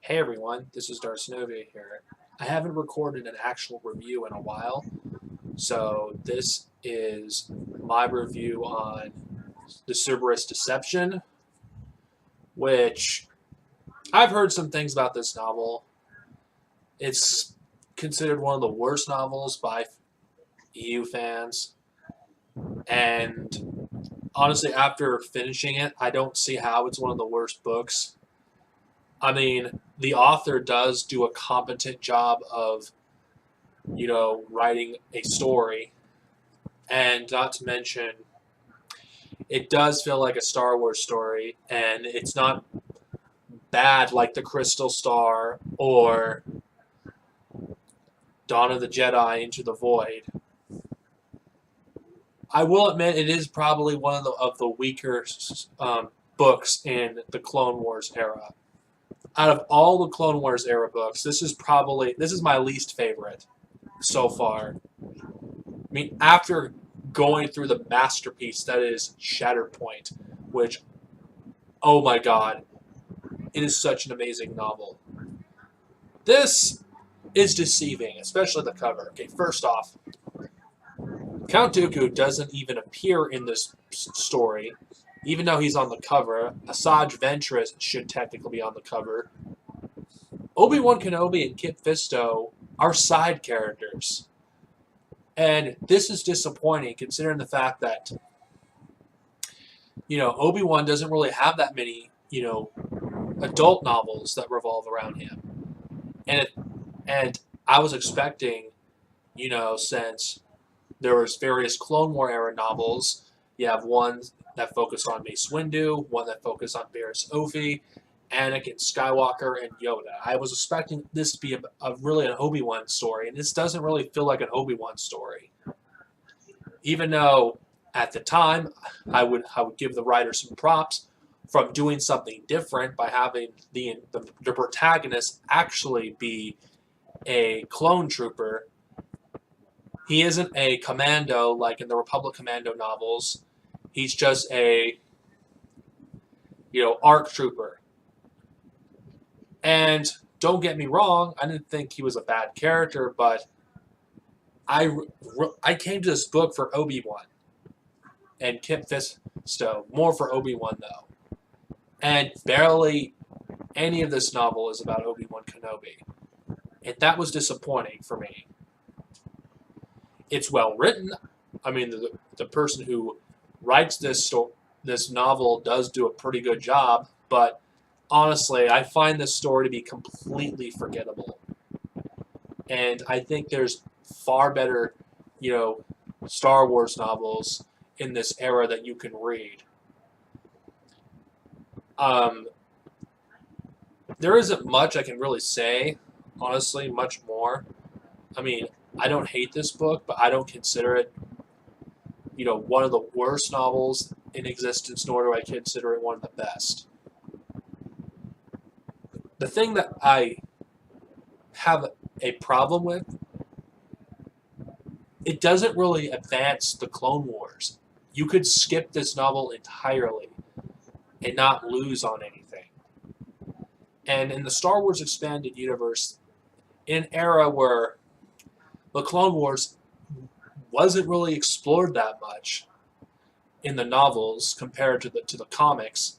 Hey everyone, this is Darcinovia here. I haven't recorded an actual review in a while, so this is my review on the Cestus Deception, which I've heard some things about this novel. It's considered one of the worst novels by EU fans, and honestly, after finishing it, I don't see how it's one of the worst books. I mean, the author does do a competent job of writing a story. And not to mention, it does feel like a Star Wars story, and it's not bad like The Crystal Star or Dawn of the Jedi Into the Void. I will admit it is probably one of the weaker books in the Clone Wars era. Out of all the Clone Wars era books, this is my least favorite so far. I mean, after going through the masterpiece that is Shatterpoint, which, oh my god, it is such an amazing novel. This is deceiving, especially the cover. Okay, first off, Count Dooku doesn't even appear in this story, even though he's on the cover. Asajj Ventress should technically be on the cover. Obi-Wan Kenobi and Kit Fisto are side characters. And this is disappointing considering the fact that, Obi-Wan doesn't really have that many, adult novels that revolve around him. And I was expecting, since there was various Clone War era novels, you have one that focused on Mace Windu, one that focused on Barriss Offee, Anakin Skywalker, and Yoda. I was expecting this to be really an Obi-Wan story, and this doesn't really feel like an Obi-Wan story. Even though at the time I would give the writer some props from doing something different by having the protagonist actually be a clone trooper. He isn't a commando like in the Republic Commando novels. He's just a ARC trooper. And don't get me wrong, I didn't think he was a bad character, but I came to this book for Obi-Wan and Kit Fisto, more for Obi-Wan though. And barely any of this novel is about Obi-Wan Kenobi. And that was disappointing for me. It's well written. I mean, the person who writes this novel does do a pretty good job, but honestly, I find this story to be completely forgettable. And I think there's far better, Star Wars novels in this era that you can read. There isn't much I can really say, honestly, much more. I mean, I don't hate this book, but I don't consider it, one of the worst novels in existence, nor do I consider it one of the best. The thing that I have a problem with, it doesn't really advance the Clone Wars. You could skip this novel entirely and not lose on anything. And in the Star Wars Expanded Universe, in an era where the Clone Wars wasn't really explored that much in the novels compared to the comics,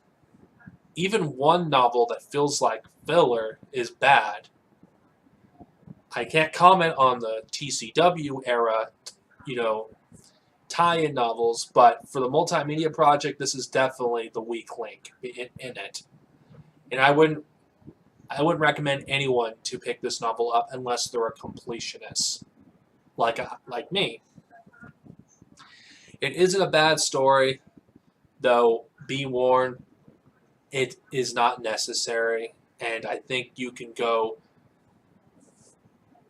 even one novel that feels like filler is bad. I can't comment on the TCW era, tie-in novels, but for the multimedia project, this is definitely the weak link in it. And I wouldn't recommend anyone to pick this novel up unless they're a completionist, like me. It isn't a bad story, though. Be warned, it is not necessary, and I think you can go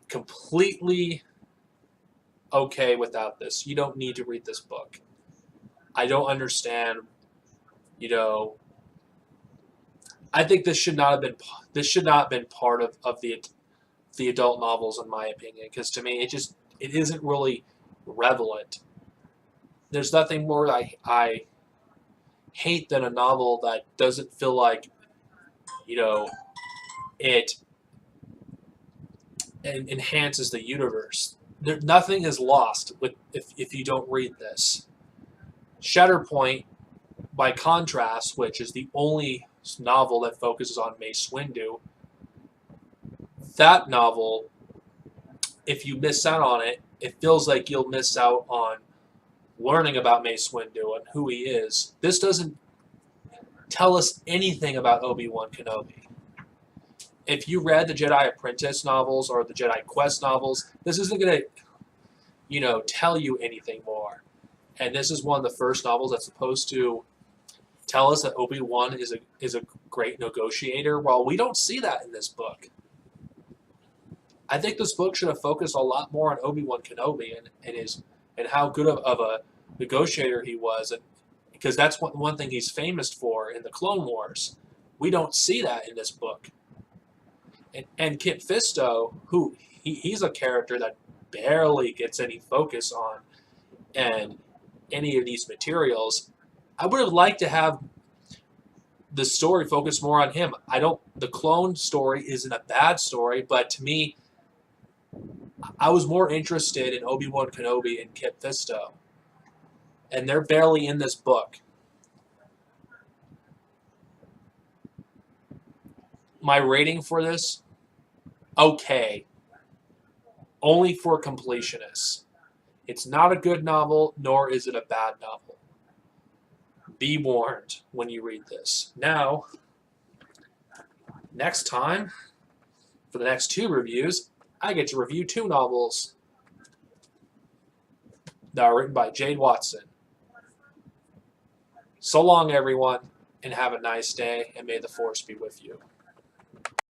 completely okay without this. You don't need to read this book. I don't understand, I think this should not have been part of the adult novels, in my opinion, because to me it isn't really relevant. There's nothing more I hate than a novel that doesn't feel like, it enhances the universe. Nothing is lost if you don't read this. Shatterpoint, by contrast, which is the only novel that focuses on Mace Windu, that novel, if you miss out on it, it feels like you'll miss out on learning about Mace Windu and who he is. This doesn't tell us anything about Obi-Wan Kenobi. If you read the Jedi Apprentice novels or the Jedi Quest novels, this isn't going to, tell you anything more. And this is one of the first novels that's supposed to tell us that Obi-Wan is a great negotiator. Well, we don't see that in this book. I think this book should have focused a lot more on Obi-Wan Kenobi and how good of a negotiator he was, and because that's one thing he's famous for in the Clone Wars. We don't see that in this book. And Kit Fisto, who he's a character that barely gets any focus on and any of these materials. I would have liked to have the story focus more on him. The clone story isn't a bad story, but to me, I was more interested in Obi-Wan Kenobi and Kit Fisto. And they're barely in this book. My rating for this, okay. Only for completionists. It's not a good novel, nor is it a bad novel. Be warned when you read this. Now, next time, for the next 2 reviews, I get to review 2 novels that are written by Jade Watson. So long, everyone, and have a nice day, and may the Force be with you.